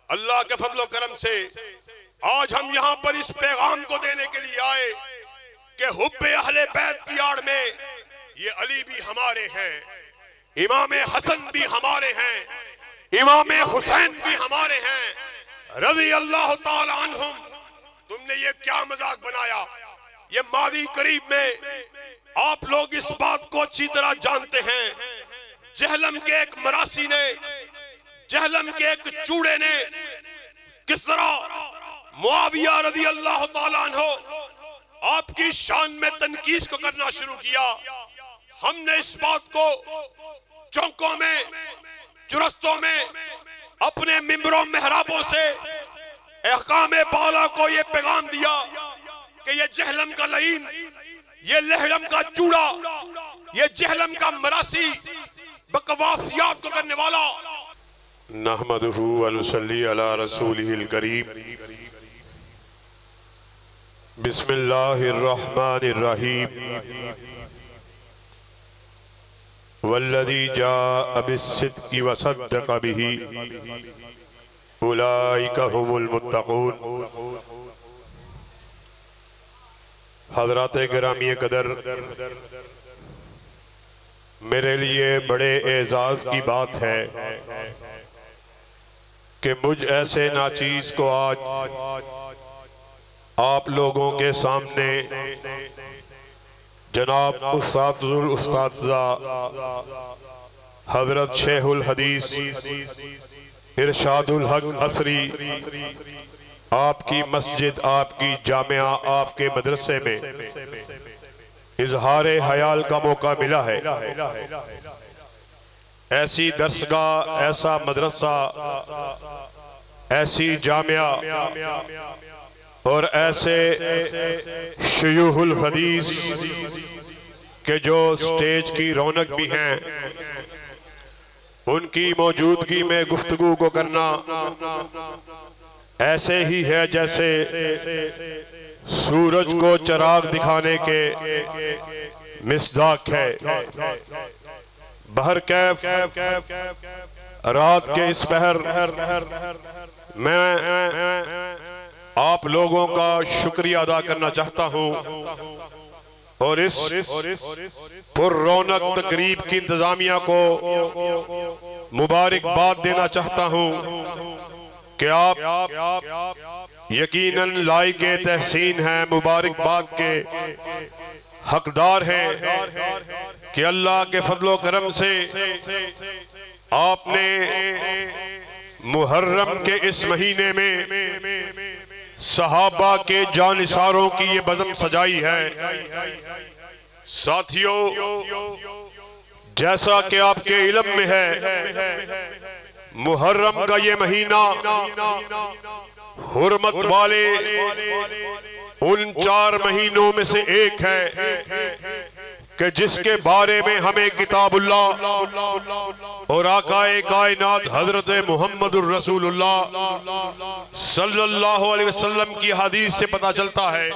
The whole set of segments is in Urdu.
اللہ کے فضل و کرم سے آج ہم یہاں پر اس پیغام کو دینے کے لیے آئے کہ حب اہل بیت کی آڑ میں یہ علی بھی ہمارے ہیں، امام حسن بھی ہمارے ہیں، امام حسین بھی ہمارے ہیں رضی اللہ تعالی عنہم۔ تم نے یہ کیا مذاق بنایا؟ یہ ماضی قریب میں آپ لوگ اس بات کو اچھی طرح جانتے ہیں، جہلم کے ایک مراسی نے، جہلم کے ایک چوڑے نے کس طرح معاویہ رضی اللہ تعالیٰ عنہ آپ کی شان میں تنقیص کو کرنا شروع کیا۔ ہم نے اس بات کو چوکوں میں، چرستوں میں، اپنے ممبروں محرابوں سے احکام بالا کو یہ پیغام دیا کہ یہ جہلم کا لعین، یہ لہلم کا چوڑا، یہ جہلم کا مراسی، بکواسیات کو کرنے والا۔ نحمدہ ونصلی علی رسولہ الکریم۔ بسم اللہ الرحمن الرحیم۔ والذی جاء بالصدق وصدق بہ اولئک هم المتقون۔ حضرات گرامی قدر، میرے لیے بڑے اعزاز کی بات ہے کہ مجھ ایسے ناچیز کو آج آپ لوگوں کے سامنے جناب استاد الاساتذہ حضرت شیخ الحدیث ارشاد الحق عصری، آپ کی مسجد، آپ کی جامعہ، آپ کے مدرسے میں اظہار خیال کا موقع ملا ہے۔ ایسی درسگاہ، ایسا مدرسہ، ایسی جامعہ اور ایسے شیوخ الحدیث کہ جو سٹیج کی رونق بھی ہیں، ان کی موجودگی میں گفتگو کو کرنا ایسے ہی ہے جیسے سورج کو چراغ دکھانے کے مصداق ہے۔ بہرکیف رات کے اس پہر میں آپ لوگوں کا شکریہ ادا کرنا چاہتا ہوں اور اس پر رونق تقریب کی انتظامیہ کو مبارکباد دینا چاہتا ہوں کہ آپ یقیناً لائق تحسین ہیں، مبارکباد کے حقدار ہیں کہ اللہ کے فضل و کرم سے آپ نے محرم کے اس مہینے میں صحابہ کے جانثاروں کی یہ بزم سجائی ہے۔ ساتھیو، جیسا کہ آپ کے علم میں ہے، محرم کا یہ مہینہ حرمت والے ان 4 مہینوں میں سے ایک ہے کہ جس کے بارے میں ہمیں کتاب اللہ اور آقا کائنات حضرت محمد الرسول اللہ صلی اللہ علیہ وسلم کی حدیث سے پتہ چلتا ہے۔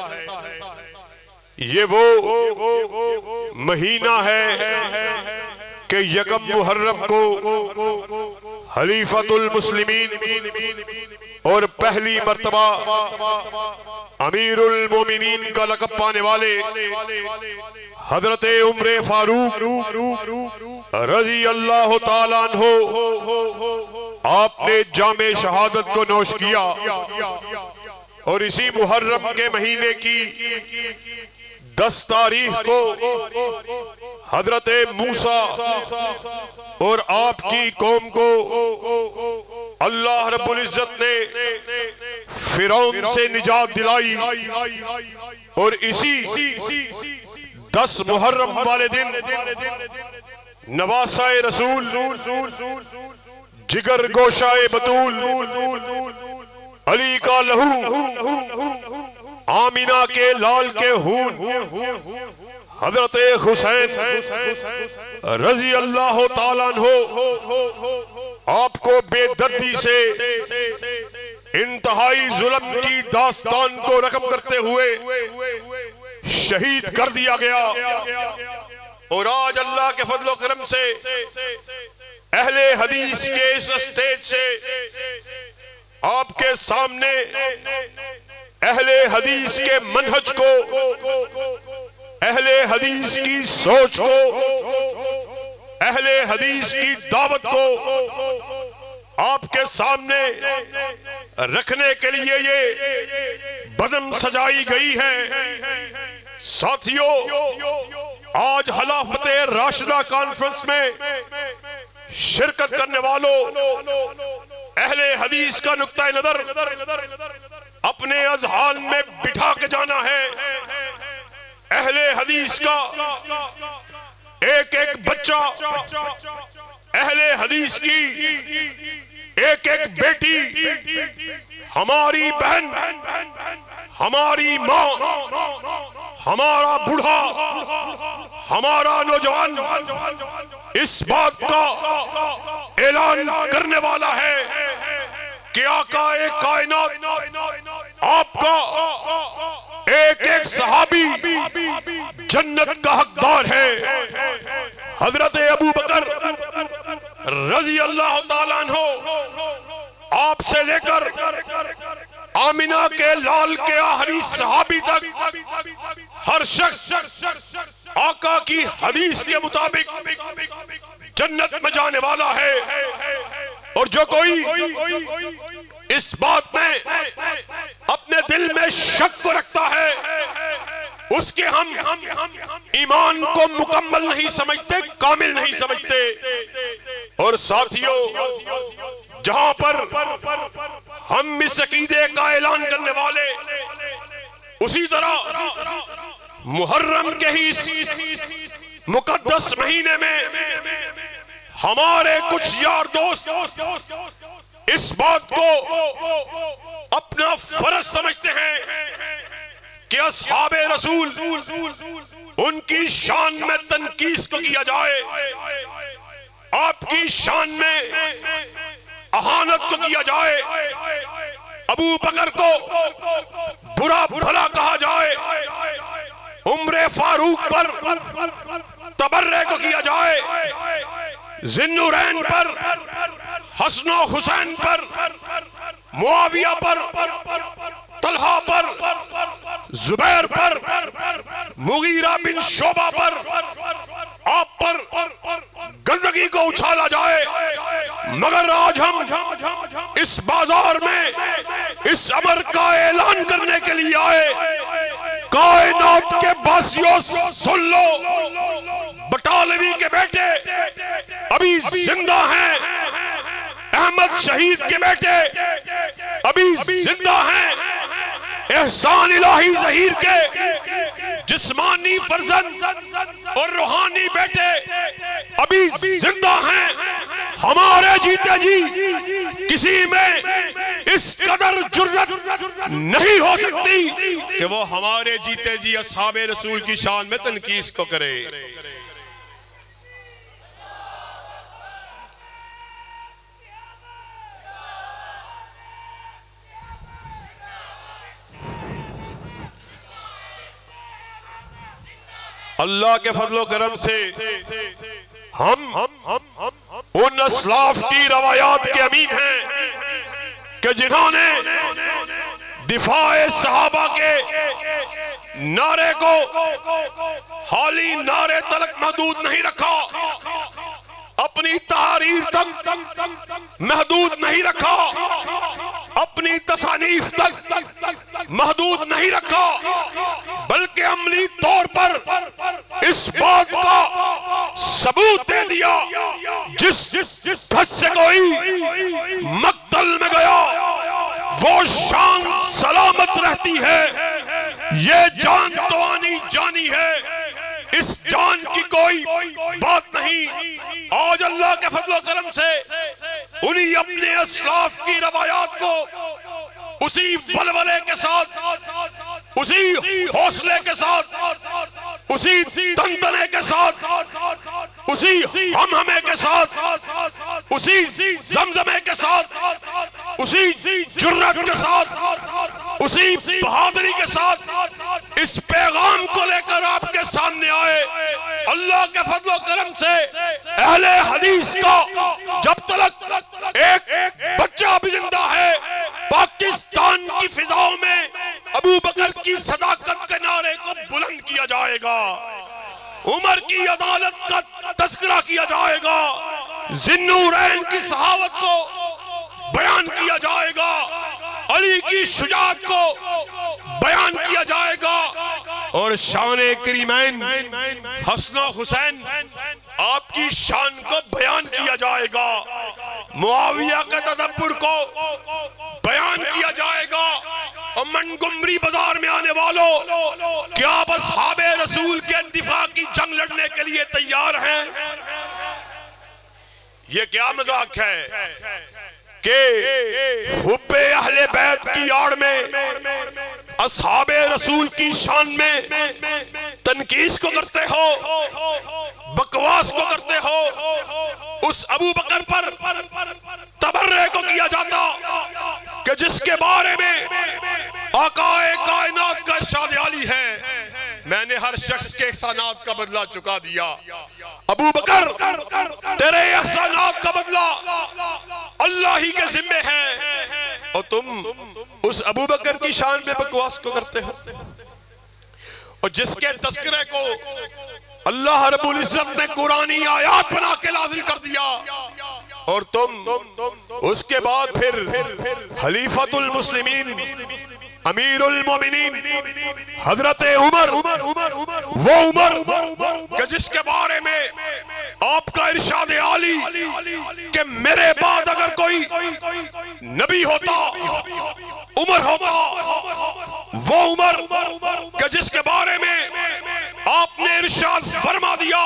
یہ وہ مہینہ ہے کہ یکم محرم کو خلیفۃ المسلمین اور پہلی مرتبہ امیر المومنین کا لقب پانے والے حضرت عمر فاروق رضی اللہ تعالیٰ عنہ آپ نے جام شہادت کو نوش کیا، اور اسی محرم کے مہینے کی 10 تاریخ کو حضرت موسیٰ اور آپ کی قوم کو اللہ رب العزت نے فرعون سے نجات دلائی، اور اسی 10 محرم والے دن نواسہ رسول، جگر گوشہ بطول، علی کا لہو، آمینہ کے لال کے خون، حضرت حسین رضی اللہ تعالیٰ عنہ آپ کو بے دردی سے انتہائی ظلم کی داستان کو رقم کرتے ہوئے شہید کر دیا گیا، اور آج اللہ کے فضل و کرم سے، سے اہل حدیث کے اس اسٹیج سے آپ کے سامنے اہل حدیث کے منہج کو، اہل حدیث کی سوچ کو، اہل حدیث کی دعوت کو آپ کے سامنے رکھنے کے لیے یہ بزم سجائی گئی ہے۔ ساتھیو، آج خلافت راشدہ کانفرنس میں شرکت کرنے والوں، اہل حدیث کا نقطہ نظر اپنے اذہان میں بٹھا کے جانا ہے۔ اہل حدیث کا ایک ایک بچہ، اہل حدیث کی ایک ایک بیٹی، ہماری بہن، ہماری ماں، ہمارا بوڑھا، ہمارا نوجوان اس بات کا اعلان کرنے والا ہے کہ آقا کائنات آپ کا ایک ایک صحابی جنت کا حقدار ہے۔ حضرت ابو بکر رضی اللہ تعالیٰ عنہ آپ سے لے کر آمینہ کے لال کے آخری صحابی تک ہر شخص آقا کی حدیث کے مطابق جنت میں جانے والا ہے، اور جو کوئی اس بات میں اپنے دل میں شک کو رکھتا ہے اس کے ہم ایمان کو مکمل نہیں سمجھتے، کامل نہیں سمجھتے۔ اور ساتھیو، جہاں پر ہم اس عقیدے کا اعلان کرنے والے، اسی طرح محرم کے ہی مقدس مہینے میں ہمارے کچھ یار دوست اس بات کو اپنا فرض سمجھتے ہیں کہ اصحاب رسول ان کی شان میں تنقیس کو کیا جائے، آپ کی شان میں اہانت کو کیا جائے، ابو بکر کو برا بھلا کہا جائے، عمر فاروق پر تبرع کو کیا جائے، ذی-النورین پر، حسن و حسین پر، معاویہ پر، طلحہ پر، زبیر پر، مغیرہ بن شعبہ پر، آپ پر گندگی کو اچھالا جائے۔ مگر آج ہم اس بازار میں اس امر کا اعلان کرنے کے لیے آئے، کائنات کے باسیوں سن لو، بٹالوی کے بیٹے ابھی زندہ ہیں، احمد شہید کے بیٹے ابھی زندہ ہیں، احسان الہی ظہیر کے جسمانی فرزند اور روحانی بیٹے ابھی زندہ ہیں۔ ہمارے جیتے جی کسی میں اس قدر جرت نہیں ہو سکتی کہ وہ ہمارے جیتے جی اصحاب رسول کی شان میں تنقیس کو کرے۔ اللہ کے فضل و کرم سے ہم ان اسلاف کی روایات کے امین ہیں کہ جنہوں نے دفاع صحابہ کے نعرے کو خالی نعرے تلک محدود نہیں رکھا، اپنی تحریر تک محدود نہیں رکھا، اپنی تصانیف تک محدود نہیں رکھا، بلکہ عملی طور پر اس بات کا ثبوت دے دیا جس گھر سے کوئی مقتل میں گیا وہ شان سلامت رہتی ہے، یہ جان تو آنی جانی ہے، اس جان کی کوئی بات نہیں۔ آج اللہ کے فضل و کرم سے انہی اپنے اسلاف کی روایات کو اسی ولولے کے ساتھ، اسی حوصلے کے ساتھ، اسی تنتنے کے ساتھ، اسی ہمہمے کے ساتھ، اسی زمزمے کے ساتھ، اسی جرت کے ساتھ، اسی بہادری کے ساتھ اس پیغام کو لے کر آپ کے سامنے آئے۔ اللہ کے فضل و کرم سے اہل حدیث کا جب تک ایک بچہ بھی زندہ ہے عمر کی عدالت کا تذکرہ کیا جائے گا، ذی-النورین کی صحابت کو بیان کیا جائے گا، علی کی شجاعت کو بیان کیا جائے گا، اور شان کریمین حسن و حسین آپ کی شان کو بیان کیا جائے گا، معاویہ کے تدبر کو بیان کیا جائے گا۔ اور منگمری بازار میں آنے والوں، کیا آپ اصحاب رسول کے دفاع کی جنگ لڑنے کے لیے تیار ہیں؟ یہ کیا مذاق ہے کہ حب اہل بیت کی آڑ میں اصحاب رسول کی شان میں تنقیص کو کرتے ہو، بکواس کو کرتے ہو۔ اس ابو بکر پر تبرع کو کیا جاتا کہ جس کے بارے میں آقا کائنات کا ارشاد عالی ہے، میں نے ہر شخص کے احسانات کا بدلہ چکا دیا۔ ابو بکر تیرے احسانات کا بدلہ اللہ ہی کے ذمہ ہے، اور تم اس ابو بکر کی شان میں بکواس کو کرتے ہو، اور جس کے تذکرے کو اللہ رب العزت نے قرآنی آیات بنا کے نازل کر دیا، اور تم اس کے بعد پھر خلیفۃ المسلمین امیر المومنین حضرت عمر، وہ عمر کہ جس کے بارے میں آپ کا ارشاد عالی کہ میرے بعد اگر کوئی نبی ہوتا عمر ہوتا، وہ عمر کہ جس کے بارے میں آپ نے ارشاد فرما دیا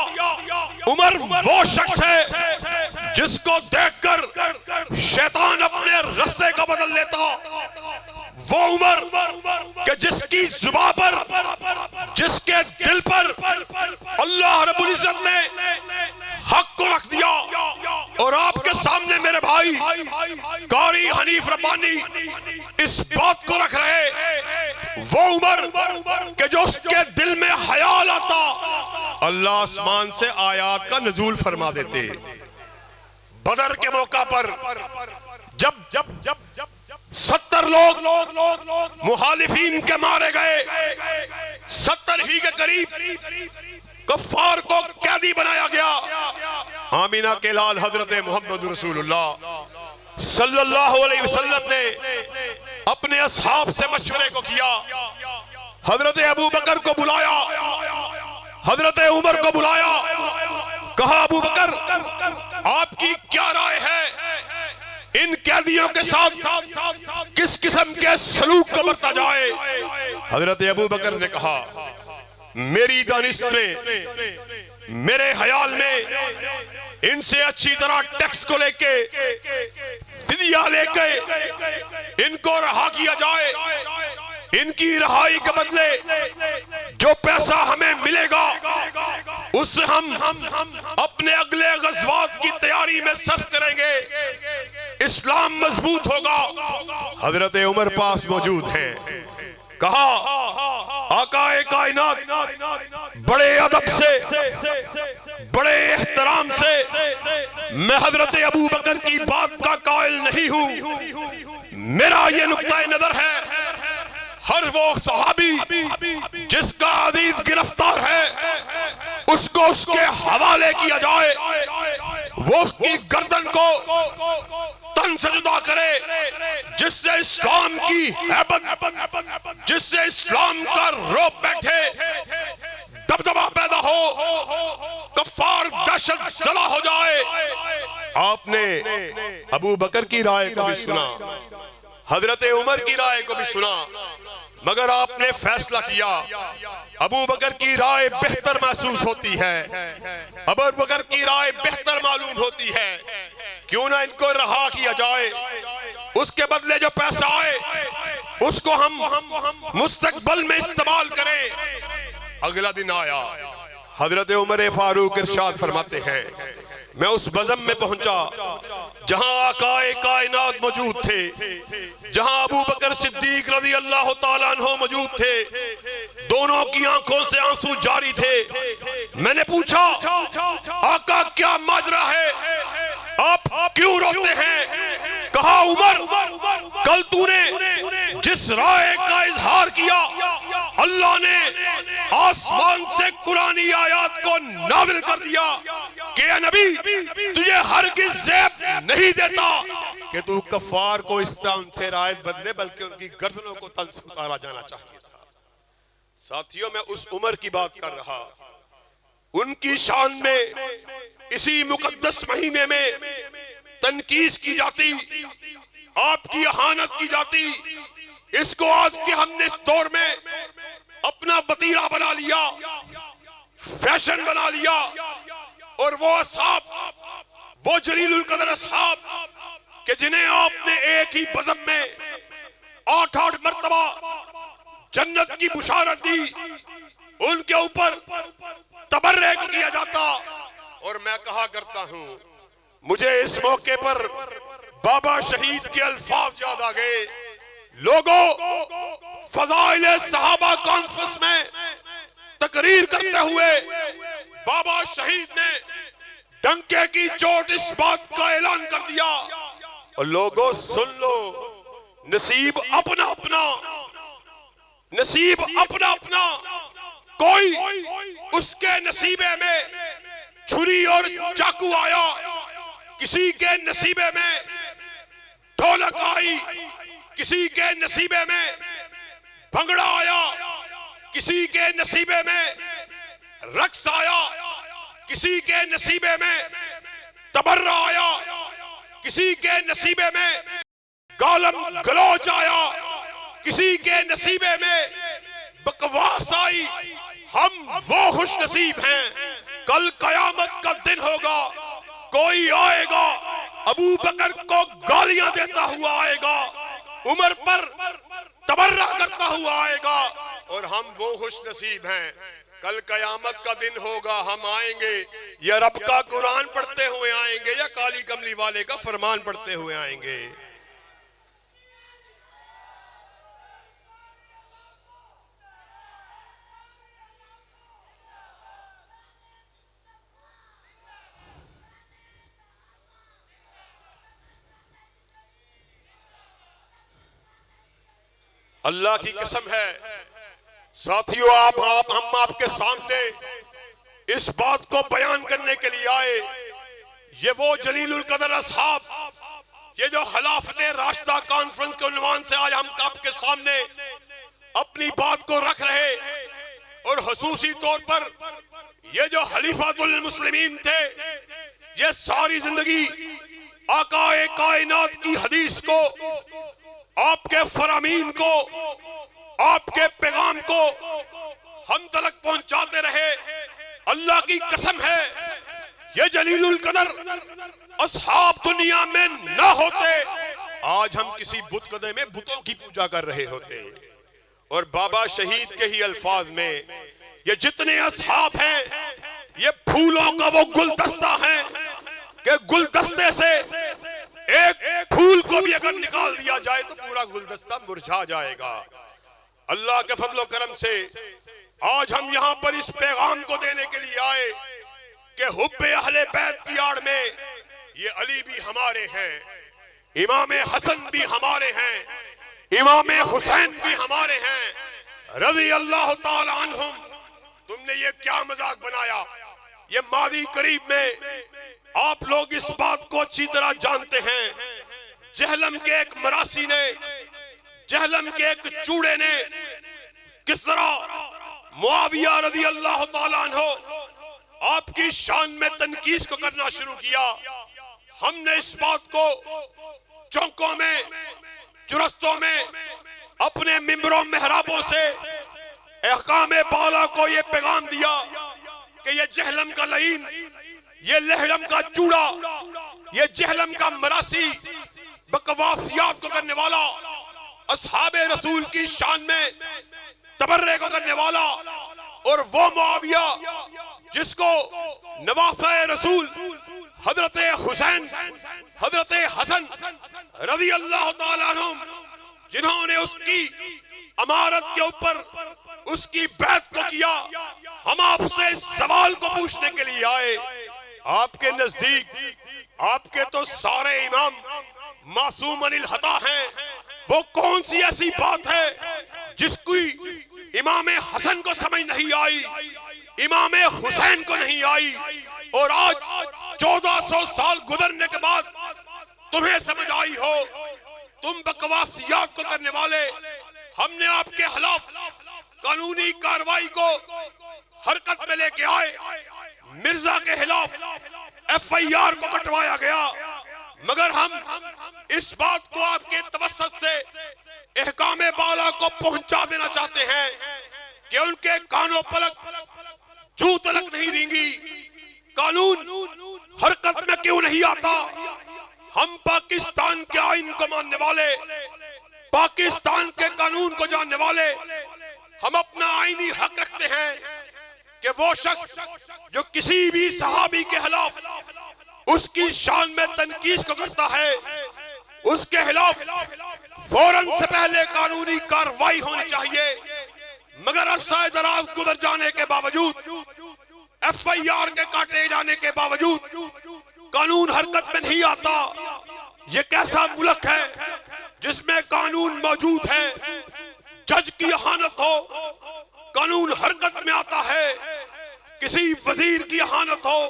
عمر وہ شخص ہے جس کو دیکھ کر شیطان اپنے رستے کا بدل لیتا، وہ عمر کہ جس کی زبان پر، جس کے دل پر اللہ رب العزت نے حق کو رکھ دیا، اور آپ کے سامنے میرے بھائی قاری حنیف ربانی اس بات کو رکھ رہے، وہ عمر کہ جو اس کے دل میں خیال آتا اللہ آسمان سے آیات کا نزول فرما دیتے۔ بدر کے موقع پر جب 70 لوگ مخالفین کے مارے گئے، 70 ہی کے قریب کفار کو قیدی بنایا گیا، آمینہ کے لال حضرت محمد رسول اللہ صلی اللہ علیہ وسلم نے اپنے اصحاب سے مشورے کو کیا، حضرت ابو بکر کو بلایا، حضرت عمر کو بلایا، کہا ابو بکر آپ کی کیا رائے ہے ان قیدیوں کے ساتھ کس قسم کے سلوک کو برتا جائے؟ حضرت ابو بکر نے کہا میری دانش میں، میرے خیال میں ان سے اچھی طرح ٹیکس کو لے کے، فدیہ لے کے ان کو رہا کیا جائے، ان کی رہائی کے بدلے جو پیسہ ہمیں ملے گا اس سے ہم اپنے اگلے غزوات کی تیاری میں صرف کریں گے، اسلام مضبوط ہوگا۔ حضرت عمر پاس موجود ہیں، کہا آقا کائنات بڑے ادب سے، بڑے احترام سے میں حضرت ابو بکر کی بات کا قائل نہیں ہوں، میرا یہ نقطہ نظر ہے ہر وہ صحابی جس کا عزیز گرفتار ہے اس کو اس کے حوالے کیا جائے، وہ اس کی گردن کو تن سے جدا کرے، جس سے اسلام کی ہیبت، جس سے اسلام کا روب بیٹھے، دبدبہ پیدا ہو، کفار دہشت زدہ ہو جائے۔ آپ نے ابو بکر کی رائے کو بھی سنا، حضرت عمر کی رائے کو بھی سنا، مگر آپ نے فیصلہ کیا ابو بکر کی رائے بہتر محسوس ہوتی ہے، ابو بکر کی رائے بہتر معلوم ہوتی ہے، کیوں نہ ان کو رہا کیا جائے، اس کے بدلے جو پیسہ آئے اس کو ہم مستقبل میں استعمال کریں۔ اگلا دن آیا، حضرت عمر فاروق ارشاد فرماتے ہیں میں اس بزم میں پہنچا جہاں آقا کائنات موجود تھے، جہاں ابو بکر صدیق رضی اللہ تعالیٰ عنہ موجود تھے، دونوں کی آنکھوں سے آنسو جاری تھے۔ میں نے پوچھا آقا کیا ماجرا ہے، آپ کیوں روتے ہیں؟ کہا عمر کل تو نے جس رائے کا اظہار کیا اللہ نے آسمان سے قرآنی آیات کو نازل کر دیا کہ اے نبی تجھے ہرگز زیب نہیں دیتا کہ تو کفار کو اس طرح ان سے رعایت بدلے، بلکہ ان کی گردنوں کو تن سے اتارا جانا چاہیے تھا۔ ساتھیوں، میں اس عمر کی بات کر رہا، ان کی شان میں اسی مقدس مہینے میں تنقید کی جاتی، آپ کی اہانت کی جاتی، اس کو آج کے ہم نے اس دور میں اپنا وتیرہ بنا لیا، فیشن بنا لیا، اور وہ اصحاب، وہ جلیل القدر اصحاب کہ جنہیں آپ نے ایک ہی بزم میں 8 مرتبہ جنت کی بشارت دی، ان کے اوپر تبرک کیا جاتا۔ اور میں کہا کرتا ہوں، مجھے اس موقع پر بابا شہید کے الفاظ یاد آ گئے۔ لوگوں، فضائل صحابہ کانفرنس میں تقریر کرتے ہوئے بابا شہید نے ڈنکے کی چوٹ اس بات کا اعلان کر دیا، اور لوگوں سن لو، نصیب اپنا اپنا، نصیب اپنا اپنا۔ کوئی اس کے نصیبے میں چھری اور چاقو آیا، کسی کے نصیبے میں ڈھولک آئی، کسی کے نصیبے میں بھنگڑا آیا، کسی کے نصیبے میں رقص آیا، کسی کے نصیبے میں تبرہ آیا، کسی کے نصیبے میں گالم گلوچ آیا، کسی کے نصیبے میں بکواس آئی۔ ہم وہ خوش نصیب ہیں، کل قیامت کا دن ہوگا، کوئی آئے گا ابو بکر کو گالیاں دیتا ہوا آئے گا، عمر پر تبرہ کرتا ہوا آئے گا، اور ہم وہ خوش نصیب ہیں، کل قیامت کا دن ہوگا، ہم آئیں گے یا رب کا قرآن پڑھتے ہوئے آئیں گے یا کالی کملی والے کا فرمان پڑھتے ہوئے آئیں گے۔ اللہ کی قسم ہے ساتھیوں، ہم آپ کے سامنے اس بات کو بیان کرنے کے لیے آئے، یہ وہ جلیل القدر اصحاب، یہ جو خلافت راشدہ کانفرنس کے عنوان سے آج ہم آپ کے سامنے اپنی بات کو رکھ رہے، اور خصوصی طور پر یہ جو خلیفۃ المسلمین تھے، یہ ساری زندگی آقا کائنات کی حدیث کو، آپ کے فرامین کو، آپ کے پیغام کو ہم تلک پہنچاتے رہے۔ اللہ کی قسم ہے یہ جلیل القدر اصحاب دنیا میں نہ ہوتے، آج ہم کسی بت قدے میں بتوں کی پوجا کر رہے ہوتے۔ اور بابا شہید کے ہی الفاظ میں یہ جتنے اصحاب ہیں، یہ پھولوں کا وہ گلدستہ ہیں کہ گلدستے سے ایک پھول کو بھی اگر نکال دیا جائے تو پورا گلدستہ مرجھا جائے گا۔ اللہ کے فضل و کرم سے آج ہم یہاں پر اس پیغام کو دینے کے لیے آئے کہ حب اہل بیت کی آڑ میں یہ علی بھی ہمارے ہیں، امام حسن بھی ہمارے ہیں، امام حسین بھی ہمارے ہیں رضی اللہ تعالی عنہم۔ تم نے یہ کیا مذاق بنایا؟ یہ ماضی قریب میں آپ لوگ اس بات کو اچھی طرح جانتے ہیں، جہلم کے ایک مراسی نے، جہلم کے ایک چوڑے نے کس طرح معاویہ رضی اللہ تعالیٰ عنہ آپ کی شان میں تنقید کو کرنا شروع کیا۔ ہم نے اس بات کو چوکوں میں، چرستوں میں، اپنے ممبروں محرابوں سے احکام بالا کو یہ پیغام دیا کہ یہ جہلم کا لعین، یہ لہلم کا چوڑا، یہ جہلم کا مراسی، بکواسیات کو کرنے والا، اصحاب رسول کی شان میں تبرے کو کرنے والا، اور وہ معاویہ جس کو نواسہ رسول حضرت حسین، حضرت حسن رضی اللہ تعالیٰ عنہم، جنہوں نے اس کی امارت کے اوپر اس کی بیعت کو کیا، ہم آپ سے اس سوال کو پوچھنے کے لیے آئے، آپ کے نزدیک آپ کے تو سارے امام معصوم عن الخطا ہیں، وہ کون سی ایسی بات ہے امام حسن کو سمجھ نہیں آئی، امام حسین کو نہیں آئی، اور آج 1400 سال گزرنے کے بعد تمہیں سمجھ آئی ہو۔ تم بکواسیات کو کرنے والے، ہم نے آپ کے خلاف قانونی کارروائی کو حرکت میں لے کے آئے، مرزا کے خلاف FIR کو کٹوایا گیا، مگر ہم اس بات کو آپ کے توسط سے احکام بالا کو پہنچا دینا چاہتے ہیں کہ ان کے کانوں پلک جو تلک نہیں رینگی۔ قانون حرکت میں کیوں نہیں آتا؟ ہم پاکستان کے آئین کو ماننے والے، پاکستان کے قانون کو جاننے والے، ہم اپنا آئینی حق رکھتے ہیں کہ وہ شخص جو کسی بھی صحابی کے خلاف اس کی شان میں تنقید کو کرتا ہے، اس کے خلاف فوراً سے پہلے قانونی کارروائی ہونی چاہیے، مگر عرصہ دراز گزر جانے کے باوجود، FIR کے کاٹے جانے کے باوجود قانون حرکت میں نہیں آتا۔ یہ کیسا ملک ہے جس میں قانون موجود ہے، جج کی اہانت ہو قانون حرکت میں آتا ہے، کسی وزیر کی اہانت ہو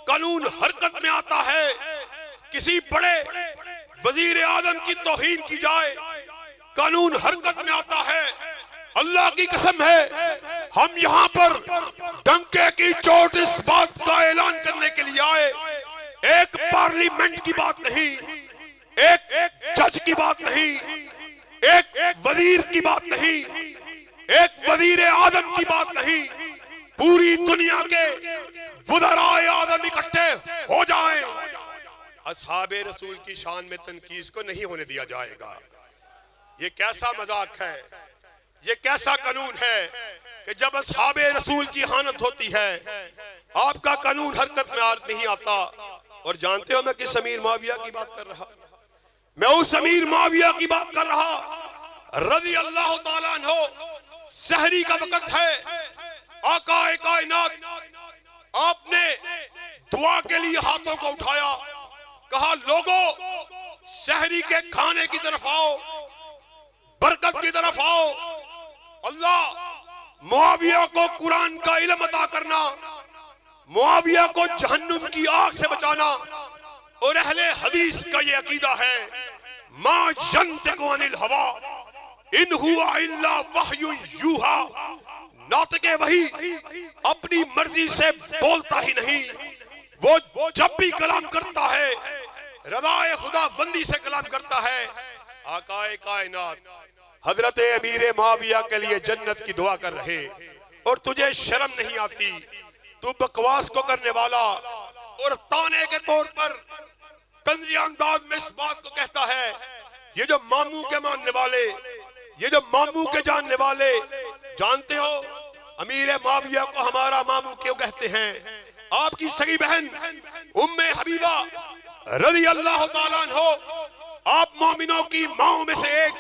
قانون حرکت میں آتا ہے، کسی بڑے وزیر اعظم کی توہین کی جائے قانون حرکت میں آتا ہے۔ اللہ کی قسم ہے ہم یہاں پر ڈنکے کی چوٹ اس بات کا اعلان کرنے کے لیے آئے، ایک پارلیمنٹ کی بات نہیں، ایک جج کی بات نہیں، ایک وزیر کی بات نہیں، ایک وزیر اعظم کی بات نہیں، پوری دنیا کے وزرائے اعظم اکٹھے ہو جائیں، اصحاب رسول کی شان میں تنقید کو نہیں ہونے دیا جائے گا۔ یہ کیسا مذاق ہے، یہ کیسا قانون ہے کہ جب اصحاب رسول کی اہانت ہوتی ہے آپ کا قانون حرکت میں نہیں آتا۔ اور جانتے ہو میں کس امیر معاویہ کی بات کر رہا؟ میں اس امیر معاویہ کی بات کر رہا رضی اللہ تعالیٰ عنہ۔ سحری کا وقت ہے، آقا کائنات آپ نے دعا کے لیے ہاتھوں کو اٹھایا، کہا لوگو سحری کے کھانے کی طرف آؤ، برکت کی طرف آؤ۔ اللہ معاویہ کو قرآن کا علم عطا کرنا، معاویہ کو جہنم کی آگ سے بچانا، اور اہل حدیث کا یہ عقیدہ ہے ما ینطق عن الہوی ان ہوا الا وحی یوحی، ناطق وحی اپنی مرضی سے بولتا ہی نہیں، وہ جب بھی کلام کرتا ہے رضا خدا بندی سے کلام کرتا ہے۔ آقا کائنات حضرت امیر معاویہ کے لیے جنت کی دعا کر رہے، اور تجھے شرم نہیں آتی؟ تو بکواس کو کرنے والا اور تانے کے طور پر طنزیہ انداز میں اس بات کو کہتا ہے۔ یہ جو ماموں کے ماننے والے، یہ جو ماموں کے جاننے والے، جانتے ہو امیر معاویہ کو ہمارا ماموں کیوں کہتے ہیں؟ آپ کی سگی بہن ام حبیبہ رضی اللہ تعالیٰ عنہ آپ مومنوں کی ماؤں میں سے ایک،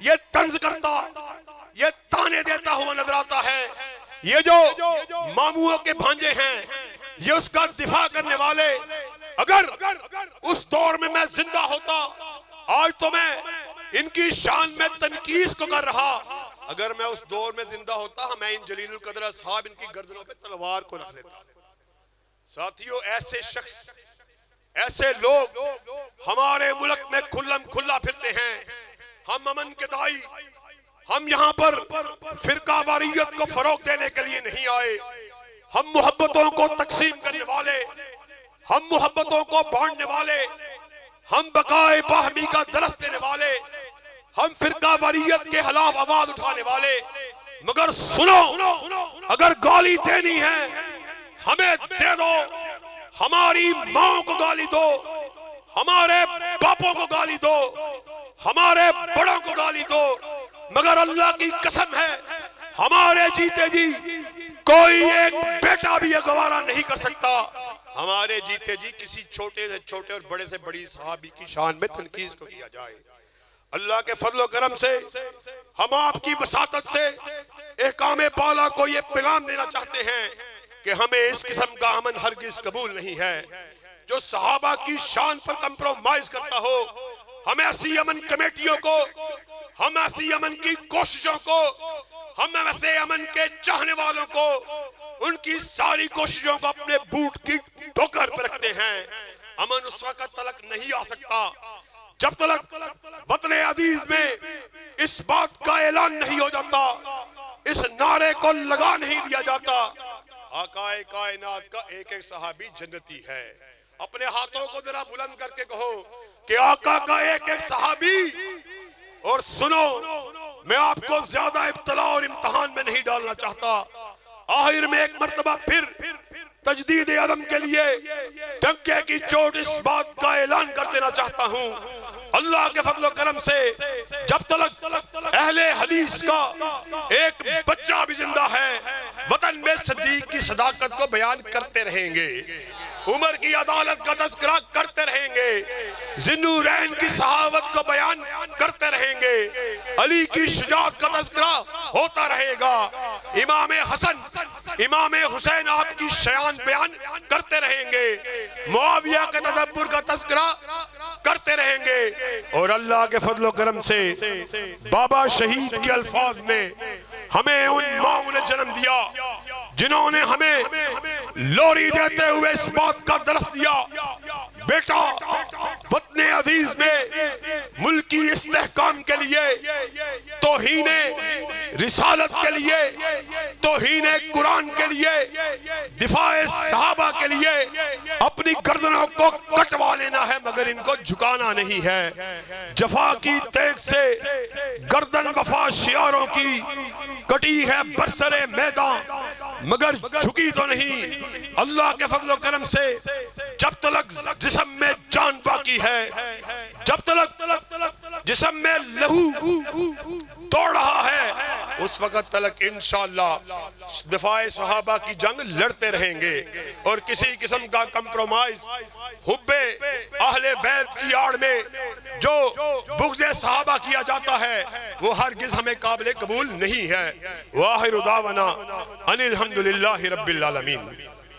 یہ طنز کرتا، یہ تانے دیتا ہوا نظر آتا ہے۔ یہ جو ماموں کے بھانجے ہیں یہ اس کا دفاع کرنے والے، اگر اس دور میں زندہ ہوتا آج تو میں ان کی شان میں تنقید کو کر رہا، اگر میں اس دور میں زندہ ہوتا میں ان جلیل القدر اصحاب ان کی گردنوں پہ تلوار کو رکھ لیتا۔ ساتھیو ایسے شخص، ایسے لوگ ہمارے ملک میں کھلم کھلا پھرتے ہیں۔ ہم امن کے دائی، ہم یہاں پر فرقہ واریت کو فروغ دینے کے لیے نہیں آئے، ہم محبتوں کو تقسیم کرنے والے، ہم محبتوں کو بانٹنے والے، ہم بقائے باہمی کا درس دینے والے، ہم فرقہ واریت کے خلاف آواز اٹھانے والے۔ مگر سنو، اگر گالی دینی ہے ہمیں دے دو، ہماری ماں کو گالی دو، ہمارے باپوں کو گالی دو، ہمارے بڑوں کو گالی دو، مگر اللہ کی قسم ہے ہمارے جیتے جی کوئی ایک بیٹا بھی یہ گوارا نہیں کر سکتا ہمارے جیتے جی کسی چھوٹے سے چھوٹے اور بڑے سے بڑی صحابی کی شان میں تنقید کو کیا جائے۔ اللہ کے فضل و کرم سے ہم آپ کی وساطت سے احکام بالا کو یہ پیغام دینا چاہتے ہیں کہ ہمیں اس قسم کا امن ہرگز قبول نہیں ہے جو صحابہ کی شان پر کمپرومائز کرتا ہو۔ ہم ایسی امن کمیٹیوں کو، ہم ایسی امن کی کوششوں کو، ہم ویسے امن کے چاہنے والوں کو ان کی ساری کوششوں کو اپنے بوٹ کی ٹوکر پر رکھتے ہیں. امن اس وقت تلک نہیں آ سکتا جب تلک وطن عزیز میں اس بات کا اعلان نہیں ہو جاتا, اس نعرے کو لگا نہیں دیا جاتا, آقا کائنات کا ایک ایک صحابی جنتی ہے. اپنے ہاتھوں کو ذرا بلند کر کے کہو کہ آقا کا ایک ایک صحابی. اور سنو, میں آپ کو زیادہ ابتلا اور امتحان میں نہیں ڈالنا چاہتا. آخر میں ایک مرتبہ پھر تجدید عدم کے لیے ڈنکے کی چوٹ اس بات کا اعلان کر دینا چاہتا ہوں, اللہ کے فضل و کرم سے جب تلک اہل حدیث کا ایک بچہ بھی زندہ ہے, وطن میں صدیق کی صداقت کو بیان کرتے رہیں گے, عمر کی عدالت کا تذکرہ کرتے رہیں گے, ذوالنورین کی صحابت کو بیان کرتے رہیں گے, علی کی شجاعت کا تذکرہ ہوتا رہے گا, امام حسن امام حسین آپ کی شیان بیان کرتے رہیں گے, معاویہ کے تدبر کا تذکرہ کرتے رہیں گے, اور اللہ کے فضل و کرم سے بابا شہید کے الفاظ نے ہمیں ان ماؤں نے جنم دیا جنہوں نے ہمیں لوری دیتے ہوئے اس بات کا درس دیا, بیٹا وطن عزیز میں ملکی استحکام کے لیے, توہین رسالت کے لیے, توہین قرآن کے لیے, دفاع صحابہ کے لیے اپنی گردنوں کو کٹوا لینا ہے مگر ان کو جھکانا نہیں ہے. جفا کی تیغ سے گردن وفا شیاروں کی کٹی ہے برسر میدان مگر جھکی تو نہیں. اللہ کے فضل و کرم سے جب تلک جسم میں جان باقی ہے, جب تلک جسم میں لہو دوڑ رہا ہے, اس وقت تلک انشاءاللہ دفاع صحابہ کی جنگ لڑتے رہیں گے, اور کسی قسم کا کمپرومائز حب اہل بیت کی آڑ میں جو بغض صحابہ کیا جاتا ہے وہ ہرگز ہمیں قابل قبول نہیں ہے. وآخر دعوانا ان الحمدللہ رب العالمین.